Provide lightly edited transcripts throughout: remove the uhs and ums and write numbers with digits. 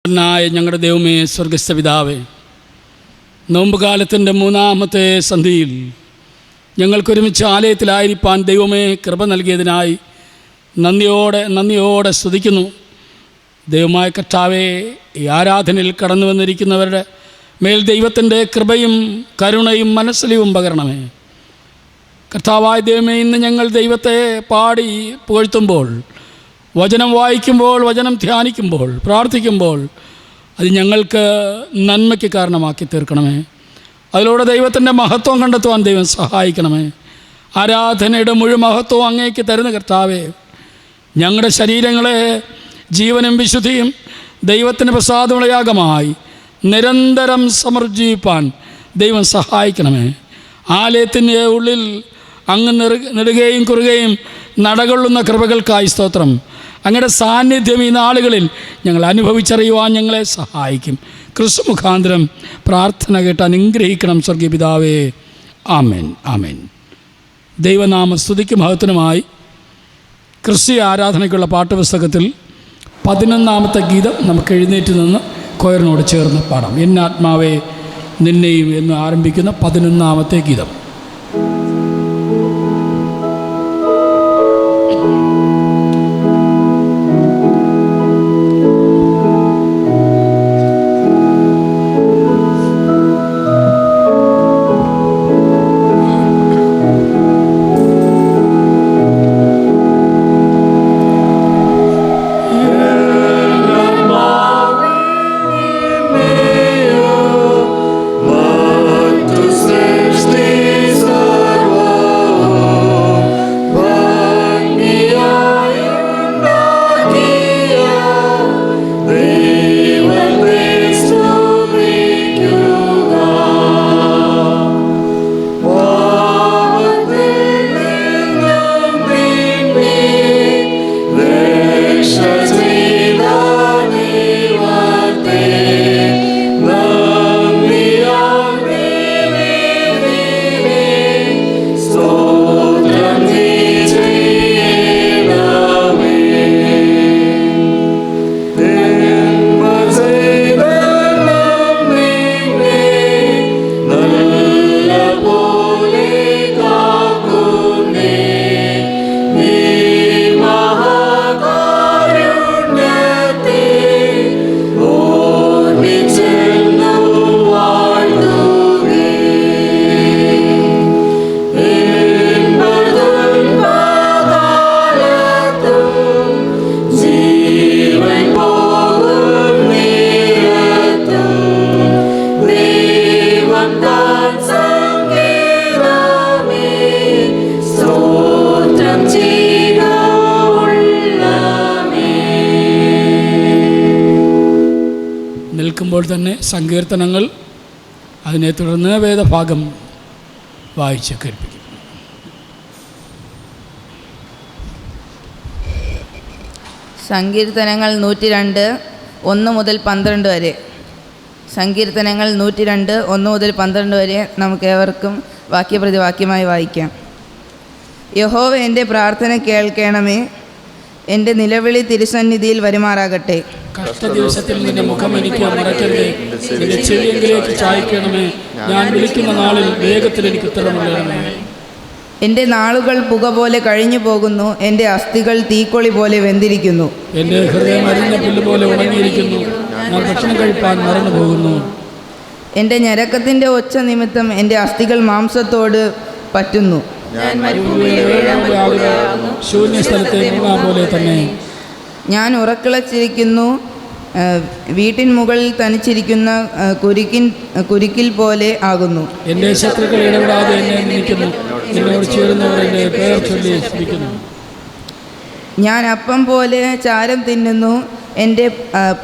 ഞങ്ങളുടെ ദൈവമേ, സ്വർഗസ്ഥ പിതാവേ, നോമ്പുകാലത്തിൻ്റെ മൂന്നാമത്തെ സന്ധിയിൽ ഞങ്ങൾക്കൊരുമിച്ച് ആലയത്തിലായിരിക്കാൻ ദൈവമേ കൃപ നൽകിയതിനായി നന്ദിയോടെ സ്തുതിക്കുന്നു. ദൈവമായ കർത്താവേ, ഈ ആരാധനയിൽ കടന്നു വന്നിരിക്കുന്നവരുടെ മേൽ ദൈവത്തിൻ്റെ കൃപയും കരുണയും മനസ്സിലും പകരണമേ. കർത്താവായ ദൈവമേ, ഇന്ന് ഞങ്ങൾ ദൈവത്തെ പാടി പുകഴ്ത്തുമ്പോൾ, വചനം വായിക്കുമ്പോൾ, വചനം ധ്യാനിക്കുമ്പോൾ, പ്രാർത്ഥിക്കുമ്പോൾ അത് ഞങ്ങൾക്ക് നന്മയ്ക്ക് കാരണമാക്കി തീർക്കണമേ. അതിലൂടെ ദൈവത്തിൻ്റെ മഹത്വം കണ്ടെത്തുവാൻ ദൈവം സഹായിക്കണമേ. ആരാധനയുടെ മുഴുവൻ മഹത്വം അങ്ങേക്ക് തരുന്ന കർത്താവേ, ഞങ്ങളുടെ ശരീരങ്ങളെ ജീവനും വിശുദ്ധിയും ദൈവത്തിൻ്റെ പ്രസാദമുള്ള യാഗമായി നിരന്തരം സമർജിപ്പാൻ ദൈവം സഹായിക്കണമേ. ആലയത്തിൻ്റെ ഉള്ളിൽ അങ്ങ് നെടുകയും കുറുകയും നടകൊള്ളുന്ന കൃപകൾക്കായി സ്തോത്രം. അങ്ങയുടെ സാന്നിധ്യം ഈ നാളുകളിൽ ഞങ്ങൾ അനുഭവിച്ചറിയുവാൻ ഞങ്ങളെ സഹായിക്കും. ക്രിസ്തു മുഖാന്തരം പ്രാർത്ഥന കേട്ട് അനുഗ്രഹിക്കണം സ്വർഗീയ പിതാവേ. ആമേൻ, ആമേൻ. ദൈവനാമ സ്തുതിക്ക് മഹത്വനുമായി ക്രിസ്തീയ ആരാധനയ്ക്കുള്ള പാഠപുസ്തകത്തിൽ 11ാമത്തെ ഗീതം നമുക്ക് എഴുന്നേറ്റ് നിന്ന് കൊയറിനോട് ചേർന്ന് പാടാം. എന്നാത്മാവേ നിന്നെയും എന്ന് ആരംഭിക്കുന്ന 11ാമത്തെ ഗീതം. നിൽക്കുമ്പോൾ തന്നെ സങ്കീർത്തനങ്ങൾ, അതിനെ തുടർന്ന് വേദഭാഗം വായിച്ച് കേൾപ്പിക്കും. സങ്കീർത്തനങ്ങൾ 102 1 മുതൽ 12 വരെ. സങ്കീർത്തനങ്ങൾ 102 1 മുതൽ 12 വരെ നമുക്ക് ഏവർക്കും വാക്യപ്രതിവാക്യമായി വായിക്കാം. യഹോവ എൻ്റെ പ്രാർത്ഥന കേൾക്കണമേ, എൻ്റെ നിലവിളി തിരുസന്നിധിയിൽ വരുമാറാകട്ടെ. കഷ്ടദിവസത്തിൽ നിന്റെ മുഖം എനിക്ക് മറക്കരുതേ, നിന്റെ ചെവിയെങ്കിലേക്ക് ചായ്ക്കണമേ. ഞാൻ വിളിക്കുന്ന നാളിൽ വേഗത്തിൽ എനിക്ക് ഉത്തരമരുളണമേ. എൻ്റെ നാളുകൾ പുക പോലെ കഴിഞ്ഞു പോകുന്നു, എൻ്റെ അസ്ഥികൾ തീക്കൊളി പോലെ വെന്തിരിക്കുന്നു. എൻ്റെ ഹൃദയം അരിഞ്ഞ പുല്ല് പോലെ ഉണങ്ങിയിരിക്കുന്നു, ഞാൻ ഭക്ഷണം കഴിപ്പാൻ മറന്നു പോകുന്നു. എൻ്റെ ഞരക്കത്തിൻ്റെ ഒച്ച നിമിത്തം എൻ്റെ അസ്ഥികൾ മാംസത്തോട് പറ്റുന്നു. ശൂന്യസ്ഥലത്തെ മൂങ്ങ പോലെ തന്നെ ഞാൻ ഉറക്കിളച്ചിരിക്കുന്നു, വീട്ടിൻ മുകളിൽ തനിച്ചിരിക്കുന്ന കുരുക്കിൽ പോലെ ആകുന്നു. എൻ്റെ ശത്രുക്കൾ ഇടപെടാതെ എന്നെ നിന്ദിക്കുന്നു, എന്നോട് ചേരുന്നവർ എൻ്റെ പേർ ചൊല്ലി സ്തുതിക്കുന്നു. ഞാൻ അപ്പം പോലെ ചാരം തിന്നുന്നു, എൻ്റെ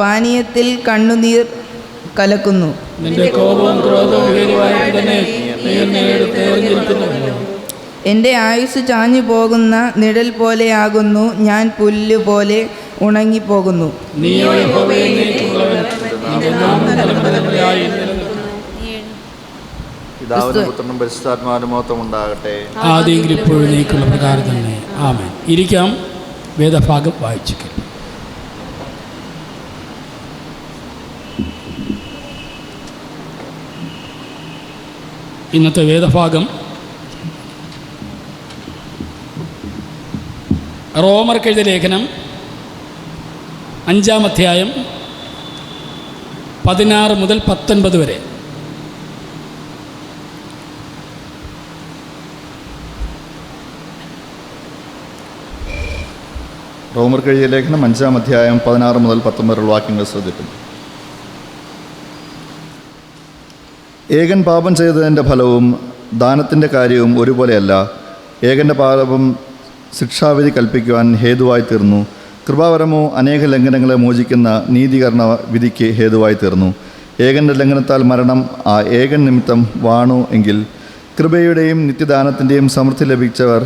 പാനീയത്തിൽ കണ്ണുനീർ കലക്കുന്നു. നിന്റെ കോപവും ക്രോധവും ഹേതുവായിട്ട് തന്നെ നീ എന്നെ തെരഞ്ഞെടുക്കുന്നു. എൻ്റെ ആയുസ് ചാഞ്ഞു പോകുന്ന നിഴൽ പോലെയാകുന്നു, ഞാൻ പുല്ല് പോലെ ഉണങ്ങിപ്പോകുന്നു. ആദ്യം ഇപ്പോഴും നീക്കുള്ള പ്രകാരം തന്നെ. ആമേൻ. ഇരിക്കാം. വേദഭാഗം വായിച്ചു. ഇന്നത്തെ വേദഭാഗം റോമർക്കെഴുതിയ ലേഖനം 5-ാം അധ്യായം 16 മുതൽ 19 വരെ. റോമർക്കെഴുതിയ ലേഖനം 5-ാം അധ്യായം 16 മുതൽ 19 വരെയുള്ള വാക്യങ്ങൾ ശ്രദ്ധിക്കുന്നു. ഏകൻ പാപം ചെയ്തതിൻ്റെ ഫലവും ദാനത്തിൻ്റെ കാര്യവും ഒരുപോലെയല്ല. ഏകൻ്റെ പാപം ശിക്ഷാവിധി കൽപ്പിക്കുവാൻ ഹേതുവായി തീർന്നു. കൃപാവരമോ അനേക ലംഘനങ്ങളെ മോചിക്കുന്ന നീതീകരണ വിധിക്ക് ഹേതുവായി തീർന്നു. ഏകൻ്റെ ലംഘനത്താൽ മരണം ആ ഏകൻ നിമിത്തം വാണു എങ്കിൽ കൃപയുടെയും നിത്യദാനത്തിൻ്റെയും സമൃദ്ധി ലഭിച്ചവർ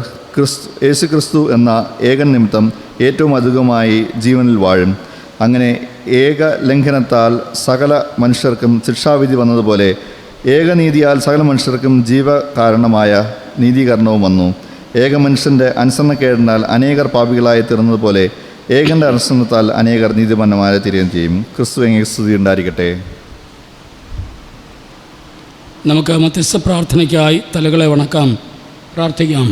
യേശുക്രിസ്തു എന്ന ഏകൻ നിമിത്തം ഏറ്റവും അധികമായി ജീവനിൽ വാഴും. അങ്ങനെ ഏക ലംഘനത്താൽ സകല മനുഷ്യർക്കും ശിക്ഷാവിധി വന്നതുപോലെ ഏകനീതിയാൽ സകല മനുഷ്യർക്കും ജീവകാരണമായ നീതീകരണവും വന്നു. ഏക മനുഷ്യൻ്റെ അനുസരണക്കേടിനാൽ അനേകർ പാപികളായി തീർന്നതുപോലെ ഏകൻ്റെ അനുസരണത്താൽ അനേകർ നീതിമാന്മാരെ തീരുകയും ചെയ്യും. ക്രിസ്തുവിനെ സ്തുതി ഉണ്ടായിരിക്കട്ടെ. നമുക്ക് മധ്യസ്ഥ പ്രാർത്ഥനയ്ക്കായി തലകളെ വണക്കാം, പ്രാർത്ഥിക്കാം.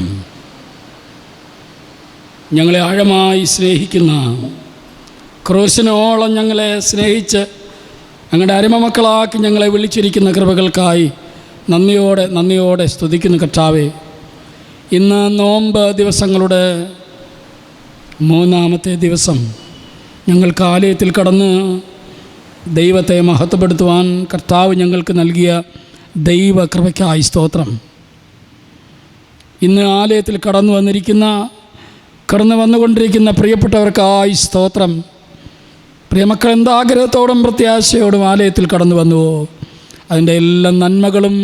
ഞങ്ങളെ ആഴമായി സ്നേഹിക്കുന്ന, ക്രൂശിനോളം ഞങ്ങളെ സ്നേഹിച്ച് ഞങ്ങളുടെ അരുമമക്കളാക്കി ഞങ്ങളെ വിളിച്ചിരിക്കുന്ന കൃപകൾക്കായി നന്ദിയോടെ സ്തുതിക്കുന്ന കർത്താവേ, ഇന്ന് നോമ്പ് ദിവസങ്ങളുടെ 3-ാമത്തെ ദിവസം ഞങ്ങൾക്ക് ആലയത്തിൽ കടന്ന് ദൈവത്തെ മഹത്വപ്പെടുത്തുവാൻ കർത്താവ് ഞങ്ങൾക്ക് നൽകിയ ദൈവകൃപയ്ക്കായി സ്തോത്രം. ഇന്ന് ആലയത്തിൽ കടന്നു വന്നുകൊണ്ടിരിക്കുന്ന പ്രിയപ്പെട്ടവർക്കായി സ്തോത്രം. പ്രിയമക്കൾ എന്താഗ്രഹത്തോടും പ്രത്യാശയോടും ആലയത്തിൽ കടന്നു വന്നുവോ, അതിൻ്റെ എല്ലാ നന്മകളും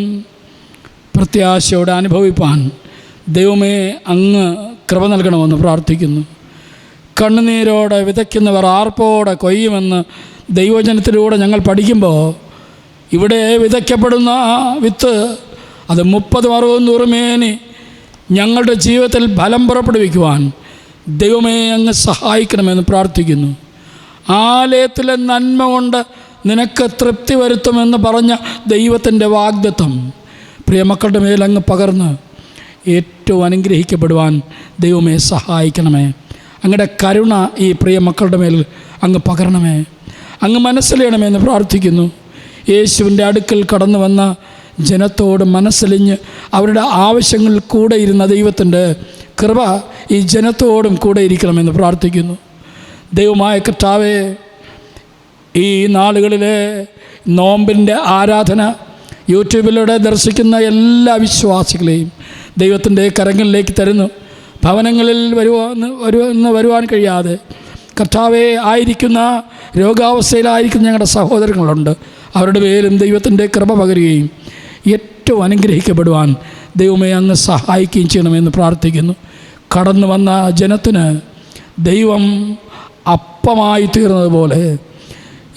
പ്രത്യാശയോടെ അനുഭവിപ്പാൻ ദൈവമേ അങ്ങ് കൃപ നൽകണമെന്ന് പ്രാർത്ഥിക്കുന്നു. കണ്ണുനീരോടെ വിതയ്ക്കുന്നവർ ആർപ്പോടെ കൊയ്യുമെന്ന് ദൈവജനത്തിലൂടെ ഞങ്ങൾ പഠിക്കുമ്പോൾ, ഇവിടെ വിതയ്ക്കപ്പെടുന്ന വിത്ത് അത് 30-60 മേനി ഞങ്ങളുടെ ജീവിതത്തിൽ ഫലം പുറപ്പെടുവിക്കുവാൻ ദൈവമേ അങ്ങ് സഹായിക്കണമെന്ന് പ്രാർത്ഥിക്കുന്നു. ആലയത്തിലെ നന്മ കൊണ്ട് നിനക്ക് തൃപ്തി വരുത്തുമെന്ന് പറഞ്ഞ ദൈവത്തിൻ്റെ വാഗ്ദത്തം പ്രിയമക്കളുടെ മേലങ്ങ് പകർന്ന് ഏറ്റവും അനുഗ്രഹിക്കപ്പെടുവാൻ ദൈവമേ സഹായിക്കണമേ. അങ്ങയുടെ കരുണ ഈ പ്രിയ മക്കളുടെ മേൽ അങ്ങ് പകരണമേ, അങ്ങ് മനസ്സിലെയണമെന്ന് പ്രാർത്ഥിക്കുന്നു. യേശുവിൻ്റെ അടുക്കൽ കടന്നു വന്ന ജനത്തോട് മനസ്സലിഞ്ഞ് അവരുടെ ആവശ്യങ്ങളിൽ കൂടെ ഇരുന്ന ദൈവത്തിൻ്റെ കൃപ ഈ ജനത്തോടും കൂടെ ഇരിക്കണമെന്ന് പ്രാർത്ഥിക്കുന്നു. ദൈവമായ കർത്താവേ, ഈ നാളുകളിലെ നോമ്പിൻ്റെ ആരാധന യൂട്യൂബിലൂടെ ദർശിക്കുന്ന എല്ലാ വിശ്വാസികളെയും ദൈവത്തിൻ്റെ കരങ്ങളിലേക്ക് തരുന്നു. ഭവനങ്ങളിൽ വരുവാൻ കഴിയാതെ കർത്താവേ ആയിരിക്കുന്ന രോഗാവസ്ഥയിലായിരിക്കുന്ന ഞങ്ങളുടെ സഹോദരങ്ങളുണ്ട്. അവരുടെ പേരും ദൈവത്തിൻ്റെ കൃപ പകരുകയും ഏറ്റവും അനുഗ്രഹിക്കപ്പെടുവാൻ ദൈവമേ അങ്ങ് സഹായിക്കുകയും ചെയ്യണമെന്ന് പ്രാർത്ഥിക്കുന്നു. കടന്നു വന്ന ജനത്തിന് ദൈവം അപ്പമായി തീർന്നതുപോലെ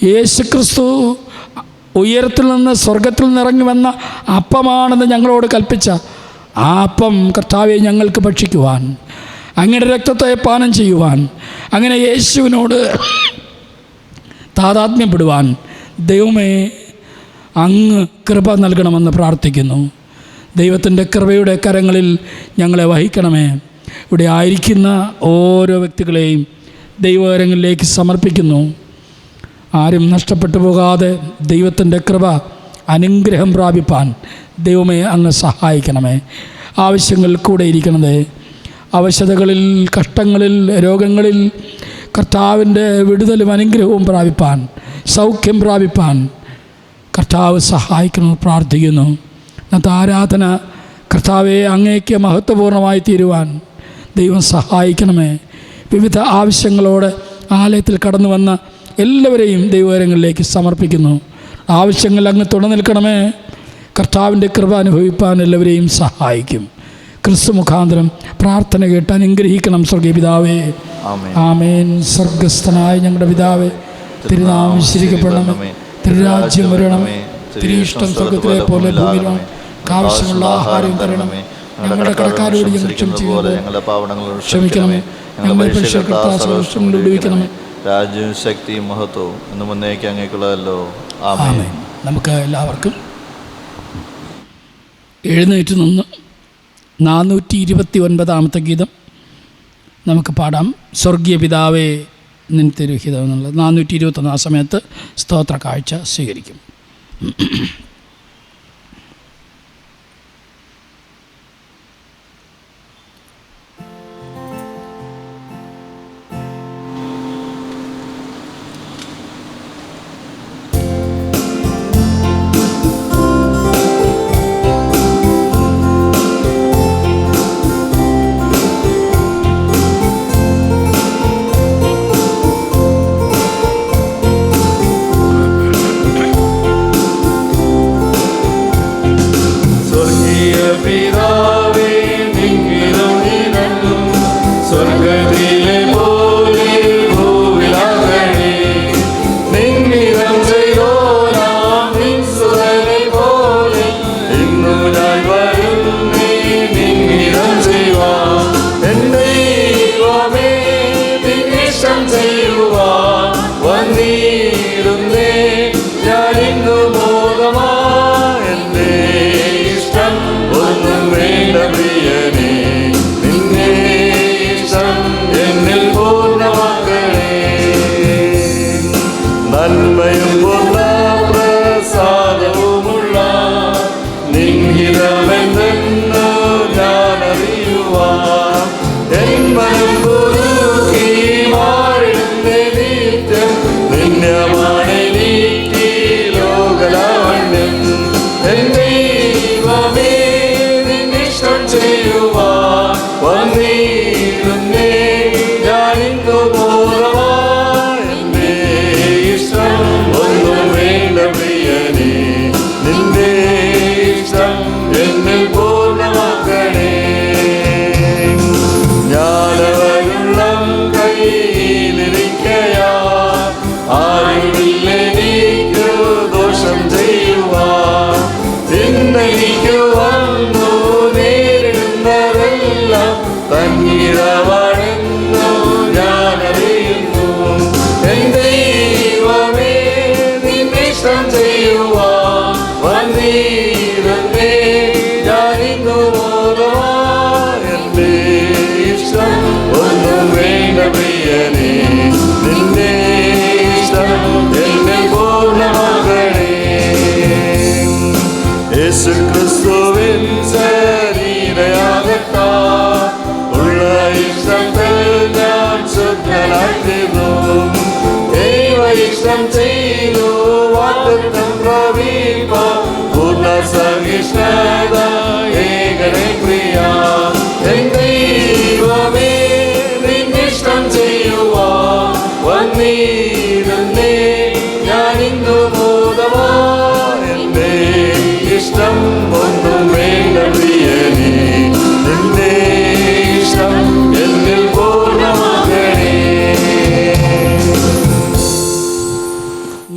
യേശുക്രിസ്തു ഉയരത്തിൽ നിന്ന് സ്വർഗത്തിൽ നിന്നിറങ്ങി വന്ന അപ്പമാണെന്ന് ഞങ്ങളോട് കൽപ്പിച്ച ആ അപ്പം കർത്താവെ ഞങ്ങൾക്ക് ഭക്ഷിക്കുവാൻ, അങ്ങയുടെ രക്തത്തെ പാനം ചെയ്യുവാൻ, അങ്ങനെ യേശുവിനോട് താതാത്മ്യപ്പെടുവാൻ ദൈവമേ അങ്ങ് കൃപ നൽകണമെന്ന് പ്രാർത്ഥിക്കുന്നു. ദൈവത്തിൻ്റെ കൃപയുടെ കരങ്ങളിൽ ഞങ്ങളെ വഹിക്കണമേ. ഇവിടെ ആയിരിക്കുന്ന ഓരോ വ്യക്തികളെയും ദൈവകരങ്ങളിലേക്ക് സമർപ്പിക്കുന്നു. ആരും നഷ്ടപ്പെട്ടു പോകാതെ ദൈവത്തിൻ്റെ കൃപ അനുഗ്രഹം പ്രാപിപ്പാൻ ദൈവമേ അങ്ങ് സഹായിക്കണമേ. ആവശ്യങ്ങൾ കൂടെ ഇരിക്കണമേ. അവശതകളിൽ, കഷ്ടങ്ങളിൽ, രോഗങ്ങളിൽ കർത്താവിൻ്റെ വിടുതലും അനുഗ്രഹവും പ്രാപിപ്പാൻ, സൗഖ്യം പ്രാപിപ്പാൻ കർത്താവ് സഹായിക്കണമെന്ന് പ്രാർത്ഥിക്കുന്നു. ഇന്നത്തെ ആരാധന കർത്താവെ അങ്ങേക്ക് മഹത്വപൂർണ്ണമായി തീരുവാൻ ദൈവം സഹായിക്കണമേ. വിവിധ ആവശ്യങ്ങളോടെ ആലയത്തിൽ കടന്നു വന്ന എല്ലാവരെയും ദൈവകരങ്ങളിലേക്ക് സമർപ്പിക്കുന്നു. ആവശ്യങ്ങൾ അങ്ങ് തുണനിൽക്കണമേ. കർത്താവിൻ്റെ കൃപ അനുഭവിപ്പാൻ എല്ലാവരെയും സഹായിക്കും. ക്രിസ്തു മുഖാന്തരം പ്രാർത്ഥന കേട്ട് അനുഗ്രഹിക്കണം സ്വർഗീയ പിതാവേ. ആമേൻ. സ്വർഗസ്ഥനായ ഞങ്ങളുടെ പിതാവേ, തിരുനാമം വിശുദ്ധീകരിക്കപ്പെടണമേ, തിരുരാജ്യം വരണമേ, തിരുയിഷ്ടം സ്വർഗത്തിലെ പോലെ ഭൂമിയിലും ആവശ്യമുള്ള ആഹാരം തരണമേ. ഞങ്ങളുടെ കടക്കാരോട് ഞങ്ങൾ ക്ഷമിക്കണമേ. ഞങ്ങളെ വിടുവിക്കണമേ. രാജ്യവും ശക്തിയും മഹത്വവും എന്നും മുന്നേക്ക് അങ്ങേക്കുള്ളതല്ലോ. ആമേൻ. നമുക്ക് എല്ലാവർക്കും എഴുന്നേറ്റ് നിന്ന് 429 ഗീതം നമുക്ക് പാടാം. സ്വർഗീയ പിതാവേ നിൻ തിരുഹിതം എന്നുള്ളത് 421. ആ സമയത്ത് സ്തോത്ര കാഴ്ച സ്വീകരിക്കും.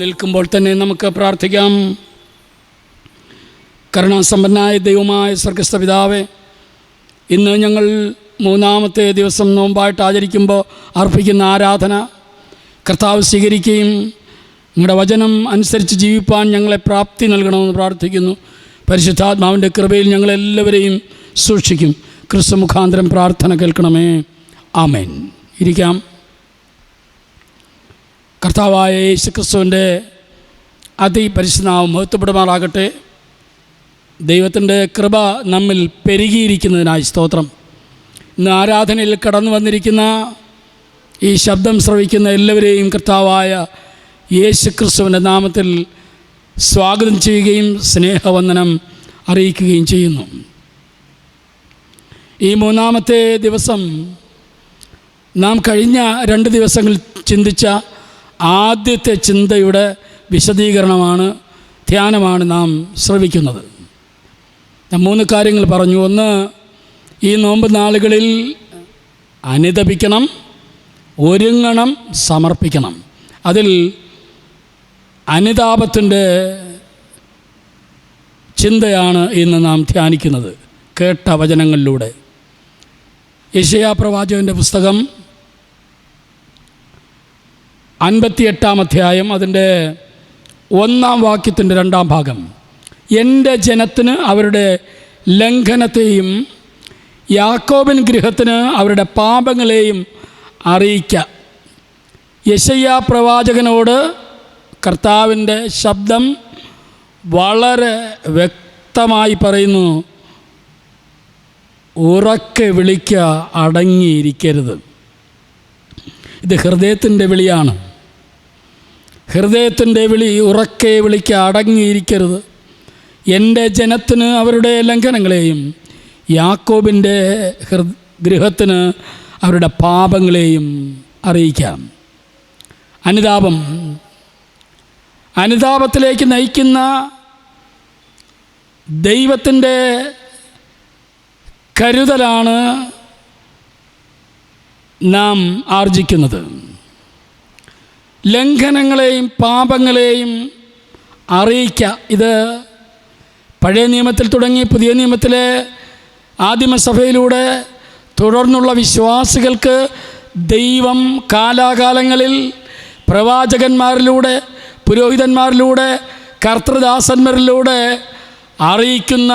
നിൽക്കുമ്പോൾ തന്നെ നമുക്ക് പ്രാർത്ഥിക്കാം. കരുണാസമ്പന്നനായ ദൈവമായ സ്വർഗ്ഗസ്ഥ പിതാവേ, ഇന്ന് ഞങ്ങൾ 3-ാമത്തെ ദിവസം നോമ്പായിട്ട് ആചരിക്കുമ്പോൾ അർപ്പിക്കുന്ന ആരാധന കർത്താവ് സ്വീകരിക്കുകയും നിങ്ങളുടെ വചനം അനുസരിച്ച് ജീവിപ്പാൻ ഞങ്ങളെ പ്രാപ്തി നൽകണമെന്ന് പ്രാർത്ഥിക്കുന്നു. പരിശുദ്ധാത്മാവിൻ്റെ കൃപയിൽ ഞങ്ങളെല്ലാവരെയും സൂക്ഷിക്കും. ക്രിസ്തു മുഖാന്തരം പ്രാർത്ഥന കേൾക്കണമേ. ആമേൻ. ഇരിക്കാം. കർത്താവായ യേശുക്രിസ്തുവിൻ്റെ അതിപരിശുദ്ധനാമം മഹത്വപ്പെടുമാറാകട്ടെ. ദൈവത്തിൻ്റെ കൃപ നമ്മിൽ പെരുകിയിരിക്കുന്നതിനായി സ്തോത്രം. ഇന്ന് ആരാധനയിൽ കടന്നു വന്നിരിക്കുന്ന ഈ ശബ്ദം ശ്രവിക്കുന്ന എല്ലാവരെയും കർത്താവായ യേശുക്രിസ്തുവിൻ്റെ നാമത്തിൽ സ്വാഗതം ചെയ്യുകയും സ്നേഹവന്ദനം അറിയിക്കുകയും ചെയ്യുന്നു. ഈ 3-ാമത്തെ ദിവസം നാം കഴിഞ്ഞ 2 ദിവസങ്ങളിൽ ചിന്തിച്ച ആദ്യത്തെ ചിന്തയുടെ വിശദീകരണമാണ്, ധ്യാനമാണ് നാം ശ്രവിക്കുന്നത്. ഞാൻ 3 കാര്യങ്ങൾ പറഞ്ഞു. ഒന്ന്, ഈ നോമ്പ് നാളുകളിൽ അനുതപിക്കണം, ഒരുങ്ങണം, സമർപ്പിക്കണം. അതിൽ അനുതാപത്തിൻ്റെ ചിന്തയാണ് ഇന്ന് നാം ധ്യാനിക്കുന്നത് കേട്ട വചനങ്ങളിലൂടെ. യെശയ്യാ പ്രവാചകൻ്റെ പുസ്തകം 58-ാം അധ്യായം അതിൻ്റെ 1 വാക്യത്തിൻ്റെ 2 ഭാഗം. എൻ്റെ ജനത്തിന് അവരുടെ ലംഘനത്തെയും യാക്കോബിൻ ഗൃഹത്തിന് അവരുടെ പാപങ്ങളെയും അറിയിക്ക. യെശയ്യാ പ്രവാചകനോട് കർത്താവിൻ്റെ ശബ്ദം വളരെ വ്യക്തമായി പറയുന്നു, ഉറക്കെ വിളിക്കുക, അടങ്ങിയിരിക്കരുത്. ഇത് ഹൃദയത്തിൻ്റെ വിളിയാണ്. ഹൃദയത്തിൻ്റെ വിളി, ഉറക്കെ വിളിക്കുക, അടങ്ങിയിരിക്കരുത്. എൻ്റെ ജനത്തിന് അവരുടെ ലംഘനങ്ങളെയും യാക്കോബിൻ്റെ ഗൃഹത്തിന് അവരുടെ പാപങ്ങളെയും അറിയിക്കാം. അനുതാപത്തിലേക്ക് നയിക്കുന്ന ദൈവത്തിൻ്റെ കരുതലാണ് നാം ആർജിക്കുന്നത്. ലംഘനങ്ങളെയും പാപങ്ങളെയും അറിയിക്കുക. ഇത് പഴയ നിയമത്തിൽ തുടങ്ങി പുതിയ നിയമത്തിലെ ആദിമസഭയിലൂടെ തുടർന്നുള്ള വിശ്വാസികൾക്ക് ദൈവം കാലാകാലങ്ങളിൽ പ്രവാചകന്മാരിലൂടെ, പുരോഹിതന്മാരിലൂടെ, കർത്തൃദാസന്മാരിലൂടെ അറിയിക്കുന്ന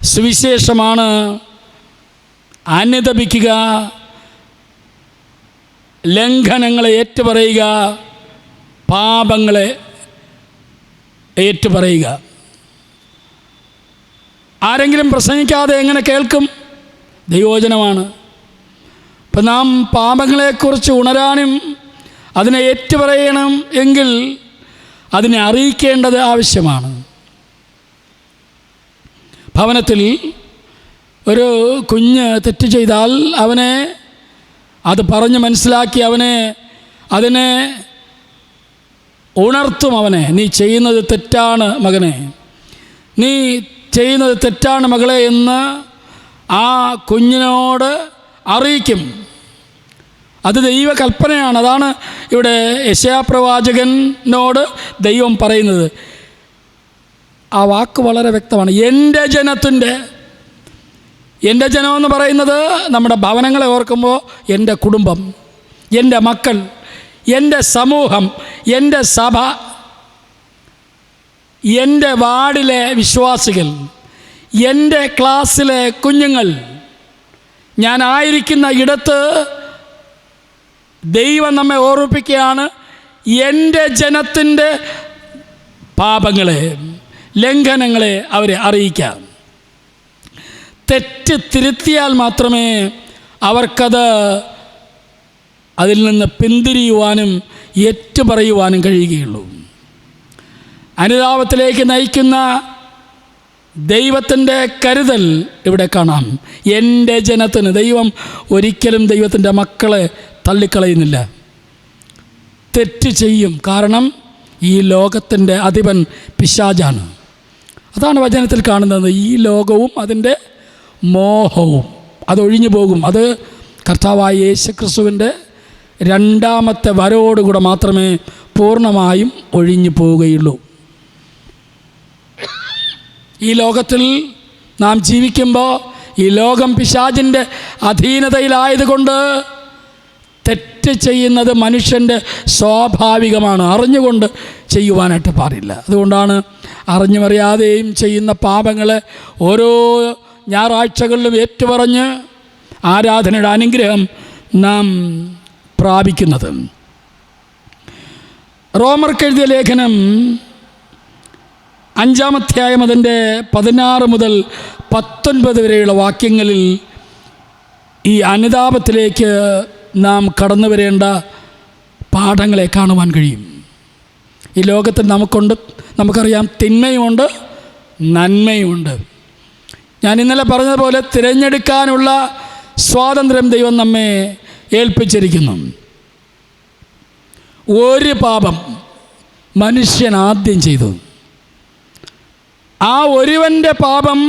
സുവിശേഷമാണ് അനുതപിക്കുക, ലംഘനങ്ങളെ ഏറ്റുപറയുക, പാപങ്ങളെ ഏറ്റുപറയുക. ആരെങ്കിലും പ്രസംഗിക്കാതെ എങ്ങനെ കേൾക്കും? ദൈവവചനമാണ്. അപ്പം നാം പാപങ്ങളെക്കുറിച്ച് ഉണരാനും അതിനെ ഏറ്റുപറയണം എങ്കിൽ അതിനെ അറിയിക്കേണ്ടത് ആവശ്യമാണ്. ഭവനത്തിൽ ഒരു കുഞ്ഞ് തെറ്റ് ചെയ്താൽ അവനെ അത് പറഞ്ഞ് മനസ്സിലാക്കി അതിനെ ഉണർത്തും. നീ ചെയ്യുന്നത് തെറ്റാണ് മകനെ, നീ ചെയ്യുന്നത് തെറ്റാണ് മകളെ എന്ന് ആ കുഞ്ഞിനോട് അറിയിക്കും. അത് ദൈവകൽപ്പനയാണ്. അതാണ് ഇവിടെ യെശയ്യാ പ്രവാചകനോട് ദൈവം പറയുന്നത്. ആ വാക്ക് വളരെ വ്യക്തമാണ്. എൻ്റെ ജനമെന്ന് പറയുന്നത് നമ്മുടെ ഭവനങ്ങളെ ഓർക്കുമ്പോൾ എൻ്റെ കുടുംബം, എൻ്റെ മക്കൾ, എൻ്റെ സമൂഹം, എൻ്റെ സഭ, എൻ്റെ വാർഡിലെ വിശ്വാസികൾ, എൻ്റെ ക്ലാസ്സിലെ കുഞ്ഞുങ്ങൾ, ഞാനായിരിക്കുന്ന ഇടത്ത് ദൈവം നമ്മെ ഓർമ്മിപ്പിക്കുകയാണ്. എൻ്റെ ജനത്തിൻ്റെ പാപങ്ങളെ, ലംഘനങ്ങളെ അവരെ അറിയിക്കാം. തെറ്റ് തിരുത്തിയാൽ മാത്രമേ അതിൽ നിന്ന് പിന്തിരിയുവാനും ഏറ്റുപറയുവാനും കഴിയുകയുള്ളൂ. അനുതാപത്തിലേക്ക് നയിക്കുന്ന ദൈവത്തിൻ്റെ കരുതൽ ഇവിടെ കാണാം. എൻ്റെ ജനത്തിന് ദൈവം ഒരിക്കലും ദൈവത്തിൻ്റെ മക്കളെ തള്ളിക്കളയുന്നില്ല. തെറ്റ് ചെയ്യും. കാരണം ഈ ലോകത്തിൻ്റെ അധിപൻ പിശാചാണ്. അതാണ് വചനത്തിൽ കാണുന്നത്. ഈ ലോകവും അതിൻ്റെ മോഹവും അതൊഴിഞ്ഞു പോകും. അത് കർത്താവായ യേശുക്രിസ്തുവിൻ്റെ 2ാമത്തെ വരവോടുകൂടെ മാത്രമേ പൂർണ്ണമായും ഒഴിഞ്ഞു പോവുകയുള്ളൂ. ഈ ലോകത്തിൽ നാം ജീവിക്കുമ്പോൾ ഈ ലോകം പിശാചിൻ്റെ അധീനതയിലായതുകൊണ്ട് തെറ്റ് ചെയ്യുന്നത് മനുഷ്യൻ്റെ സ്വാഭാവികമാണ്. അറിഞ്ഞുകൊണ്ട് ചെയ്യുവാനായിട്ട് പാടില്ല. അതുകൊണ്ടാണ് അറിഞ്ഞുമറിയാതെയും ചെയ്യുന്ന പാപങ്ങളെ ഓരോ ഞായറാഴ്ചകളിലും ഏറ്റുപറഞ്ഞ് ആരാധനയുടെ അനുഗ്രഹം നാം പ്രാപിക്കുന്നത്. റോമർക്കെഴുതിയ ലേഖനം 5-ാം അധ്യായം അതിൻ്റെ 16 മുതൽ 19 വരെയുള്ള വാക്യങ്ങളിൽ ഈ അനുതാപത്തിലേക്ക് നാം കടന്നു വരേണ്ട പാഠങ്ങളെ കാണുവാൻ കഴിയും. ഈ ലോകത്തിൽ നമുക്കറിയാം, തിന്മയുമുണ്ട്, നന്മയുമുണ്ട്. ഞാൻ ഇന്നലെ പറഞ്ഞതുപോലെ തിരഞ്ഞെടുക്കാനുള്ള സ്വാതന്ത്ര്യം ദൈവം നമ്മെ ഏൽപ്പിച്ചിരിക്കുന്നു. ഒരു പാപം മനുഷ്യൻ ആദ്യം ചെയ്തു. ആ ഒരുവൻ്റെ പാപം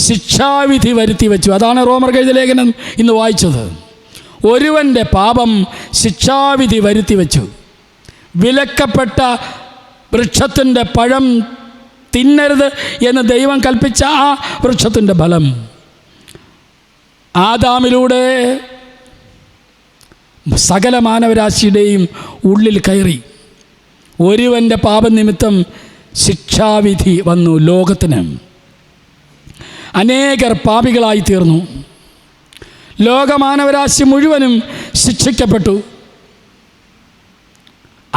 ശിക്ഷാവിധി വരുത്തി വെച്ചു. അതാണ് റോമർക്കെഴുതിയ ലേഖനം ഇന്ന് വായിച്ചത്. ഒരുവൻ്റെ പാപം ശിക്ഷാവിധി വരുത്തി വെച്ചു. വിലക്കപ്പെട്ട വൃക്ഷത്തിൻ്റെ പഴം തിന്നരുത് എന്ന് ദൈവം കൽപ്പിച്ച ആ വൃക്ഷത്തിൻ്റെ ഫലം ആദാമിലൂടെ സകല മാനവരാശിയുടെയും ഉള്ളിൽ കയറി. ഒരുവൻ്റെ പാപനിമിത്തം ശിക്ഷാവിധി വന്നു ലോകത്തിന്. അനേകർ പാപികളായി തീർന്നു. ലോകമാനവരാശി മുഴുവനും ശിക്ഷിക്കപ്പെട്ടു.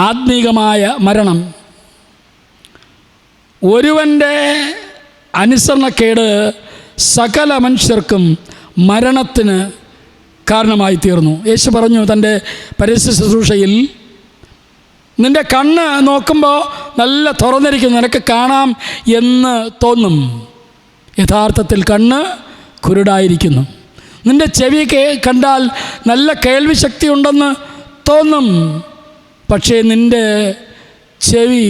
ആത്മീകമായ മരണം. ഒരുവൻ്റെ അനുസരണക്കേട് സകല മനുഷ്യർക്കും മരണത്തിന് കാരണമായി തീർന്നു. യേശു പറഞ്ഞു തൻ്റെ പരസ്യ ശുശ്രൂഷയിൽ, നിൻ്റെ കണ്ണ് നോക്കുമ്പോൾ നല്ല തുറന്നിരിക്കുന്നു, നിനക്ക് കാണാം എന്ന് തോന്നും. യഥാർത്ഥത്തിൽ കണ്ണ് കുരുടായിരിക്കുന്നു. നിൻ്റെ ചെവി കണ്ടാൽ നല്ല കേൾവി ശക്തി ഉണ്ടെന്ന് തോന്നും, പക്ഷേ നിൻ്റെ ചെവി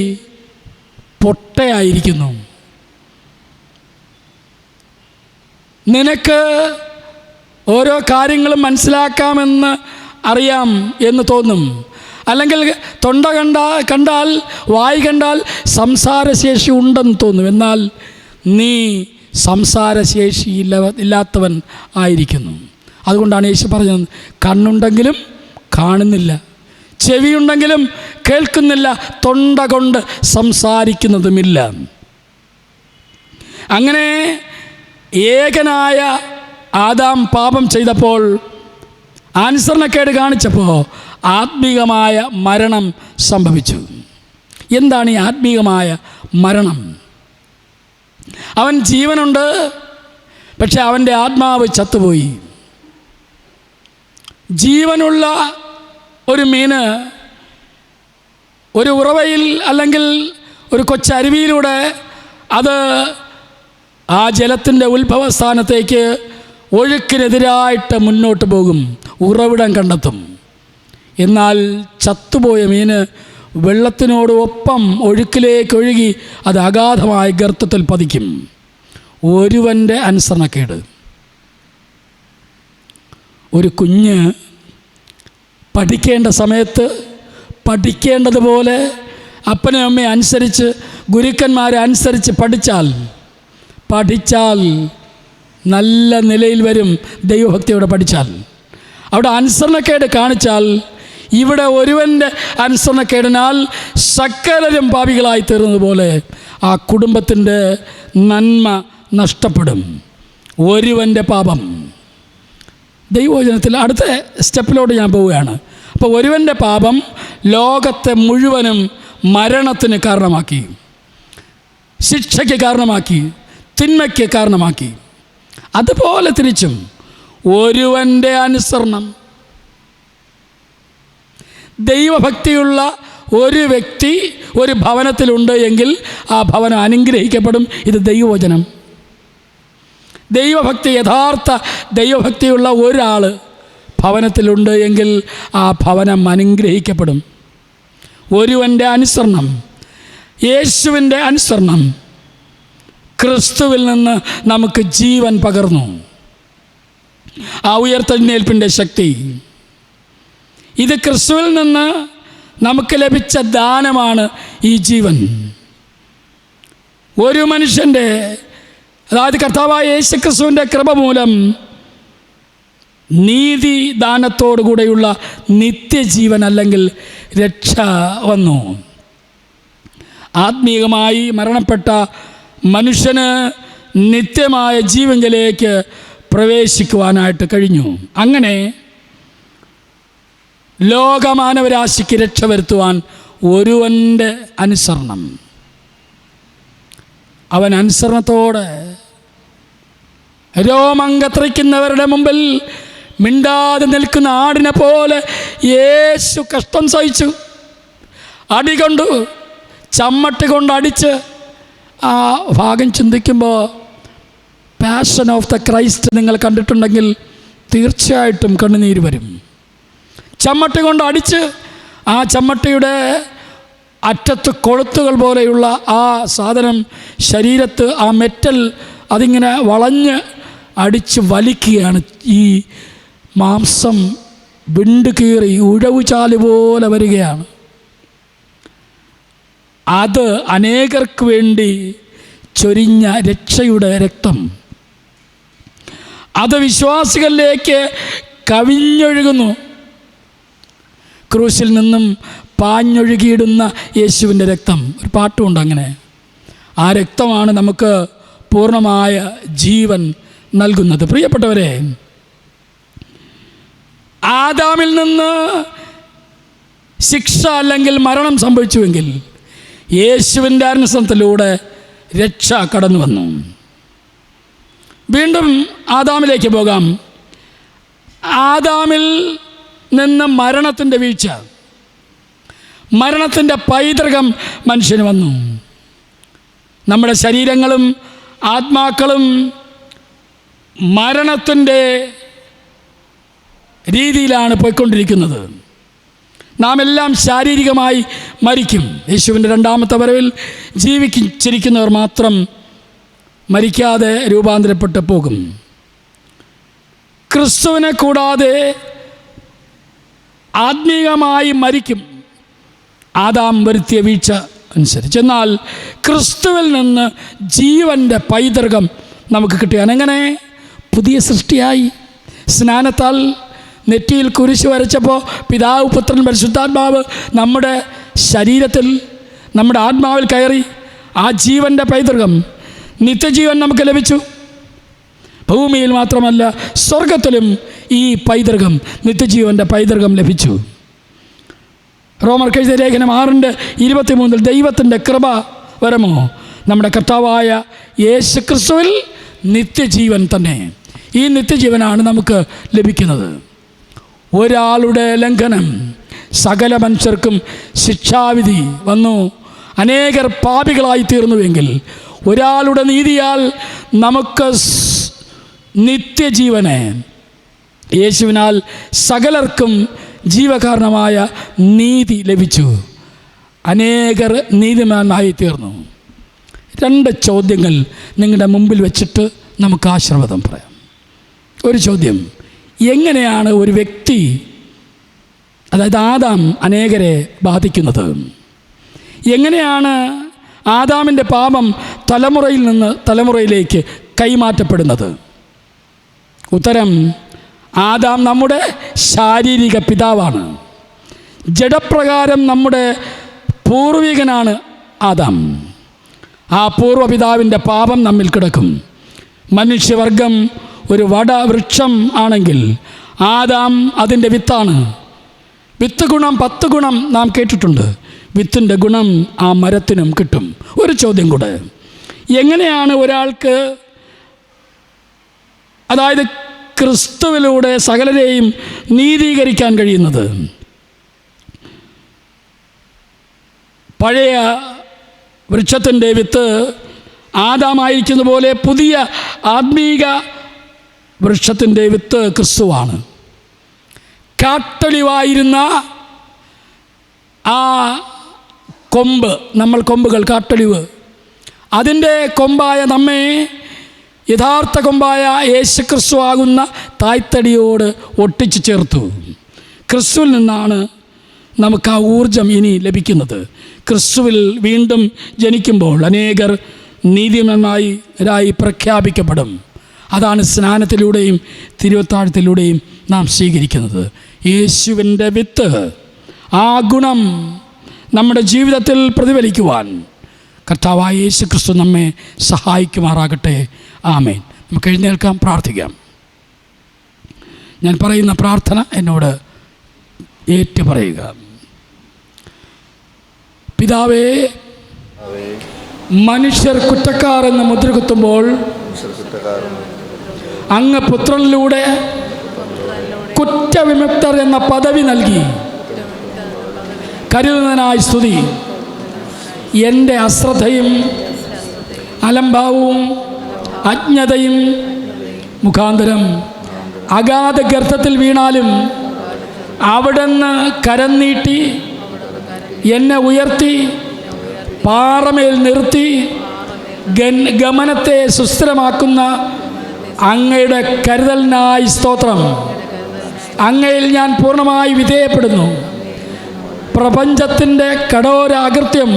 പൊട്ടയായിരിക്കുന്നു. നിനക്ക് ഓരോ കാര്യങ്ങളും മനസ്സിലാക്കാമെന്ന് അറിയാം എന്ന് തോന്നും, അല്ലെങ്കിൽ തൊണ്ട കണ്ടാൽ വായി കണ്ടാൽ സംസാരശേഷി ഉണ്ടെന്ന് തോന്നും. എന്നാൽ നീ സംസാരശേഷി ഇല്ലാത്തവൻ ആയിരിക്കുന്നു. അതുകൊണ്ടാണ് യേശു പറഞ്ഞത്, കണ്ണുണ്ടെങ്കിലും കാണുന്നില്ല, ചെവിയുണ്ടെങ്കിലും കേൾക്കുന്നില്ല, തൊണ്ട കൊണ്ട് സംസാരിക്കുന്നതുമില്ല. അങ്ങനെ ഏകനായ ആദാം പാപം ചെയ്തപ്പോൾ, അനുസരണക്കേട് കാണിച്ചപ്പോൾ ആത്മീകമായ മരണം സംഭവിച്ചു. എന്താണ് ഈ ആത്മീകമായ മരണം? അവൻ ജീവനുണ്ട്, പക്ഷെ അവൻ്റെ ആത്മാവ് ചത്തുപോയി. ജീവനുള്ള ഒരു മീന് ഒരു ഉറവയിൽ അല്ലെങ്കിൽ ഒരു കൊച്ചരുവിയിലൂടെ അത് ആ ജലത്തിൻ്റെ ഉത്ഭവസ്ഥാനത്തേക്ക് ഒഴുക്കിനെതിരായിട്ട് മുന്നോട്ട് പോകും, ഉറവിടം കണ്ടെത്തും. എന്നാൽ ചത്തുപോയ മീന് വെള്ളത്തിനോട് ഒപ്പം ഒഴുക്കിലേക്ക് ഒഴുകി അത് അഗാധമായ ഗർത്തത്തിൽ പതിക്കും. ഒരുവൻ്റെ അനുസരണക്കേട്. ഒരു കുഞ്ഞ് പഠിക്കേണ്ട സമയത്ത് പഠിക്കേണ്ടതുപോലെ അപ്പനെ അമ്മയെ അനുസരിച്ച് ഗുരുക്കന്മാരെ അനുസരിച്ച് പഠിച്ചാൽ നല്ല നിലയിൽ വരും. ദൈവഭക്തിയോടെ പഠിച്ചാൽ. അവിടെ അനുസരണക്കേട് കാണിച്ചാൽ, ഇവിടെ ഒരുവൻ്റെ അനുസരണക്കേടിനാൽ സകലരും പാപികളായി തീർന്നതുപോലെ ആ കുടുംബത്തിൻ്റെ നന്മ നഷ്ടപ്പെടും. ഒരുവൻ്റെ പാപം. ദൈവവചനത്തിൽ അടുത്ത സ്റ്റെപ്പിലോട്ട് ഞാൻ പോവുകയാണ്. അപ്പോൾ ഒരുവൻ്റെ പാപം ലോകത്തെ മുഴുവനും മരണത്തിന് കാരണമാക്കി, ശിക്ഷയ്ക്ക് കാരണമാക്കി, തിന്മയ്ക്ക് കാരണമാക്കി. അതുപോലെ തിരിച്ചും ഒരുവൻ്റെ അനുസരണം. ദൈവഭക്തിയുള്ള ഒരു വ്യക്തി ഒരു ഭവനത്തിലുണ്ട് എങ്കിൽ ആ ഭവനം അനുഗ്രഹിക്കപ്പെടും. ഇത് ദൈവവചനം. ദൈവഭക്തി, യഥാർത്ഥ ദൈവഭക്തിയുള്ള ഒരാൾ ഭവനത്തിലുണ്ട് എങ്കിൽ ആ ഭവനം അനുഗ്രഹിക്കപ്പെടും. ഒരുവൻ്റെ അനുസരണം, യേശുവിൻ്റെ അനുസരണം ക്രിസ്തുവിൽ നിന്ന് നമുക്ക് ജീവൻ പകർന്നു. ആ ഉയർത്തെഴുന്നേൽപ്പിൻ്റെ ശക്തി, ഇത് ക്രിസ്തുവിൽ നിന്ന് നമുക്ക് ലഭിച്ച ദാനമാണ് ഈ ജീവൻ. ഒരു മനുഷ്യൻ്റെ, അതായത് കർത്താവായ യേശു ക്രിസ്തുവിൻ്റെ കൃപ മൂലം നീതിദാനത്തോടുകൂടെയുള്ള നിത്യജീവൻ അല്ലെങ്കിൽ രക്ഷ വന്നു. ആത്മീയമായി മരണപ്പെട്ട മനുഷ്യന് നിത്യമായ ജീവനിലേക്ക് പ്രവേശിക്കുവാനായിട്ട് കഴിഞ്ഞു. അങ്ങനെ ലോകമാനവരാശിക്ക് രക്ഷ വരുത്തുവാൻ ഒരുവൻ്റെ അനുസരണം. അവൻ അനുസരണത്തോടെ രോമം കത്രിക്കുന്നവരുടെ മുമ്പിൽ മിണ്ടാതെ നിൽക്കുന്ന ആടിനെ പോലെ യേശു കഷ്ടം സഹിച്ചു. അടികൊണ്ടു, ചമ്മട്ടി കൊണ്ട് അടിച്ച്. ആ ഭാഗം ചിന്തിക്കുമ്പോൾ പാഷൻ ഓഫ് ദ ക്രൈസ്റ്റ് നിങ്ങൾ കണ്ടിട്ടുണ്ടെങ്കിൽ തീർച്ചയായിട്ടും കണ്ണുനീര് വരും. ചമ്മട്ടി കൊണ്ട് അടിച്ച് ആ ചമ്മട്ടിയുടെ അറ്റത്ത് കൊളുത്തുകൾ പോലെയുള്ള ആ സാധനം ശരീരത്ത്, ആ മെറ്റൽ അതിങ്ങനെ വളഞ്ഞ് അടിച്ച് വലിക്കുകയാണ്. ഈ മാംസം വിണ്ടു കീറി ഉഴവുചാല് പോലെ വരികയാണ്. അത് അനേകർക്ക് വേണ്ടി ചൊരിഞ്ഞ രക്ഷയുടെ രക്തം. അത് വിശ്വാസികളിലേക്ക് കവിഞ്ഞൊഴുകുന്നു. ക്രൂശിൽ നിന്നും പാഞ്ഞൊഴുകിയിടുന്ന യേശുവിൻ്റെ രക്തം. ഒരു പാട്ടുമുണ്ട് അങ്ങനെ. ആ രക്തമാണ് നമുക്ക് പൂർണ്ണമായ ജീവൻ നൽകുന്നത്. പ്രിയപ്പെട്ടവരെ, ആദാമിൽ നിന്ന് ശിക്ഷ അല്ലെങ്കിൽ മരണം സംഭവിച്ചുവെങ്കിൽ യേശുവിൻ്റെ അനുസരണത്തിലൂടെ രക്ഷ കടന്നു വന്നു. വീണ്ടും ആദാമിലേക്ക് പോകാം. ആദാമിൽ നിന്ന് മരണത്തിൻ്റെ വീഴ്ച, മരണത്തിൻ്റെ പൈതൃകം മനുഷ്യന് വന്നു. നമ്മുടെ ശരീരങ്ങളും ആത്മാക്കളും മരണത്തിൻ്റെ രീതിയിലാണ് പോയിക്കൊണ്ടിരിക്കുന്നത്. നാം എല്ലാം ശാരീരികമായി മരിക്കും. യേശുവിൻ്റെ രണ്ടാമത്തെ വരവിൽ ജീവിച്ചിരിക്കുന്നവർ മാത്രം മരിക്കാതെ രൂപാന്തരപ്പെട്ട് പോകും. ക്രിസ്തുവിനെ കൂടാതെ ആത്മീയമായി മരിക്കും, ആദാം വരുത്തിയ വീഴ്ച അനുസരിച്ച്. എന്നാൽ ക്രിസ്തുവിൽ നിന്ന് ജീവൻ്റെ പൈതൃകം നമുക്ക് കിട്ടുകയാണ്. എങ്ങനെ? പുതിയ സൃഷ്ടിയായി സ്നാനത്താൽ നെറ്റിയിൽ കുരിശ് വരച്ചപ്പോൾ പിതാവ്, പുത്രൻ, പരിശുദ്ധാത്മാവ് നമ്മുടെ ശരീരത്തിൽ, നമ്മുടെ ആത്മാവിൽ കയറി ആ ജീവൻ്റെ പൈതൃകം, നിത്യജീവൻ നമുക്ക് ലഭിച്ചു. ഭൂമിയിൽ മാത്രമല്ല, സ്വർഗത്തിലും ഈ പൈതൃകം, നിത്യജീവൻ്റെ പൈതൃകം ലഭിച്ചു. റോമർക്ക് എഴുതിയ ലേഖനം 6:23 ദൈവത്തിൻ്റെ കൃപ വരമോ നമ്മുടെ കർത്താവായ യേശു ക്രിസ്തുവിൽ നിത്യജീവൻ തന്നെ. ഈ നിത്യജീവനാണ് നമുക്ക് ലഭിക്കുന്നത്. ഒരാളുടെ ലംഘനം സകല മനുഷ്യർക്കും ശിക്ഷാവിധി വന്നു, അനേകർ പാപികളായി തീർന്നുവെങ്കിൽ ഒരാളുടെ നീതിയാൽ നമുക്ക് നിത്യജീവനെ, യേശുവിനാൽ സകലർക്കും ജീവകാരണമായ നീതി ലഭിച്ചു, അനേകർ നീതിമാനായി തീർന്നു. 2 ചോദ്യങ്ങൾ നിങ്ങളുടെ മുമ്പിൽ വെച്ചിട്ട് നമുക്ക് ആശീർവാദം പറയാം. ഒരു ചോദ്യം: എങ്ങനെയാണ് ഒരു വ്യക്തി, അതായത് ആദാം, അനേകരെ ബാധിക്കുന്നത്? എങ്ങനെയാണ് ആദാമിൻ്റെ പാപം തലമുറയിൽ നിന്ന് തലമുറയിലേക്ക് കൈമാറ്റപ്പെടുന്നത്? ഉത്തരം: ആദാം നമ്മുടെ ശാരീരിക പിതാവാണ്. ജഡപ്രകാരം നമ്മുടെ പൂർവികനാണ് ആദാം. ആ പൂർവ്വപിതാവിൻ്റെ പാപം നമ്മിൽ കിടക്കും. മനുഷ്യവർഗം ഒരു വടവൃക്ഷം ആണെങ്കിൽ ആദാം അതിൻ്റെ വിത്താണ്. വിത്ത് ഗുണം 10 ഗുണം നാം കേട്ടിട്ടുണ്ട്. വിത്തിൻ്റെ ഗുണം ആ മരത്തിനും കിട്ടും. ഒരു ചോദ്യം കൂടെ: എങ്ങനെയാണ് ഒരാൾക്ക്, അതായത് ക്രിസ്തുവിലൂടെ സകലരെയും നീതീകരിക്കാൻ കഴിയുന്നത്? പഴയ വൃക്ഷത്തിൻ്റെ വിത്ത് ആദാമായിരിക്കുന്ന പോലെ പുതിയ ആത്മീക വൃക്ഷത്തിൻ്റെ വിത്ത് ക്രിസ്തുവാണ്. കാട്ടൊലിവായിരുന്ന ആ കൊമ്പ്, നമ്മൾ കൊമ്പുകൾ, കാട്ടൊലിവ്, അതിൻ്റെ കൊമ്പായ നമ്മെ യഥാർത്ഥ കൊമ്പായ യേശു ക്രിസ്തു ആകുന്ന തായ്തടിയോട് ഒട്ടിച്ചു ചേർത്തു. ക്രിസ്തുവിൽ നിന്നാണ് നമുക്ക് ആ ഊർജം ഇനി ലഭിക്കുന്നത്. ക്രിസ്തുവിൽ വീണ്ടും ജനിക്കുമ്പോൾ അനേകർ നീതിമാന്മാരായി പ്രഖ്യാപിക്കപ്പെടും. അതാണ് സ്നാനത്തിലൂടെയും തിരുവത്താഴത്തിലൂടെയും നാം സ്വീകരിക്കുന്നത്. യേശുവിൻ്റെ വിത്ത്, ആ ഗുണം നമ്മുടെ ജീവിതത്തിൽ പ്രതിഫലിക്കുവാൻ കർത്താവായ യേശു ക്രിസ്തു നമ്മെ സഹായിക്കുമാറാകട്ടെ. ആമേൻ. നമുക്ക് എഴുന്നേൽക്കാം, പ്രാർത്ഥിക്കാം. ഞാൻ പറയുന്ന പ്രാർത്ഥന എന്നോട് ഏറ്റു പറയുക. പിതാവേ, മനുഷ്യർ കുറ്റക്കാരെന്ന് മുദ്രകുത്തുമ്പോൾ അങ്ങ് പുത്രനിലൂടെ കുറ്റവിമുക്തർ എന്ന പദവി നൽകി കരുതുന്നതിനായി സ്തുതി. എൻ്റെ അശ്രദ്ധയും അലംഭാവവും അജ്ഞതയും മുഖാന്തരം അഗാധ ഗർത്തത്തിൽ വീണാലും അവിടുന്ന് കരം നീട്ടി എന്നെ ഉയർത്തി പാറമേൽ നിർത്തി ഗമനത്തെ സുസ്ഥിരമാക്കുന്ന അങ്ങയുടെ കരുതലിനായി സ്തോത്രം. അങ്ങയിൽ ഞാൻ പൂർണ്ണമായി വിധേയപ്പെടുന്നു. പ്രപഞ്ചത്തിൻ്റെ കഠോര അകൃത്യം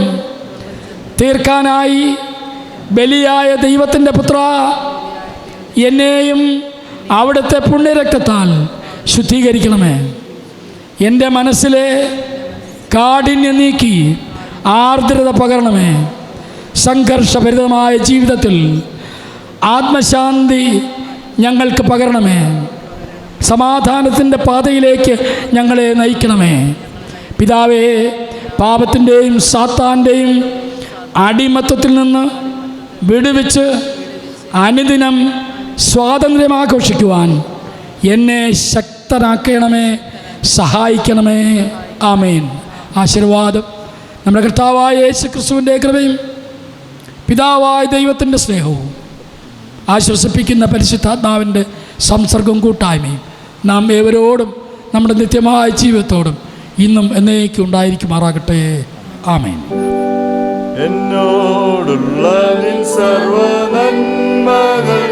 തീർക്കാനായി ബലിയായ ദൈവത്തിൻ്റെ പുത്ര, എന്നെയും അവിടുത്തെ പുണ്യരക്തത്താൽ ശുദ്ധീകരിക്കണമേ. എൻ്റെ മനസ്സിലെ കാഠിന്യം നീക്കി ആർദ്രത പകരണമേ. സംഘർഷഭരിതമായ ജീവിതത്തിൽ ആത്മശാന്തി ഞങ്ങൾക്ക് പകരണമേ. സമാധാനത്തിൻ്റെ പാതയിലേക്ക് ഞങ്ങളെ നയിക്കണമേ. പിതാവേ, പാപത്തിൻ്റെയും സാത്താൻ്റെയും അടിമത്തത്തിൽ നിന്ന് വിടുവിച്ച് അനുദിനം സ്വാതന്ത്ര്യം ആഘോഷിക്കുവാൻ എന്നെ ശക്തനാക്കണമേ, സഹായിക്കണമേ. ആമേൻ. ആശീർവാദം നമ്മുടെ കർത്താവായ യേശു ക്രിസ്തുവിൻ്റെ കൃപയും പിതാവായ ദൈവത്തിൻ്റെ സ്നേഹവും ആശ്വസിപ്പിക്കുന്ന പരിശുദ്ധാത്മാവിൻ്റെ സംസർഗവും കൂട്ടായ്മയും നാം ഏവരോടും നമ്മുടെ നിത്യമായ ജീവിതത്തോടും ഇന്നും എന്നേക്കും ഉണ്ടായിരിക്കുമാറാകട്ടെ. ആമേൻ. എന്നോടുള്ള നിൻ സർവ്വ നന്മകൾ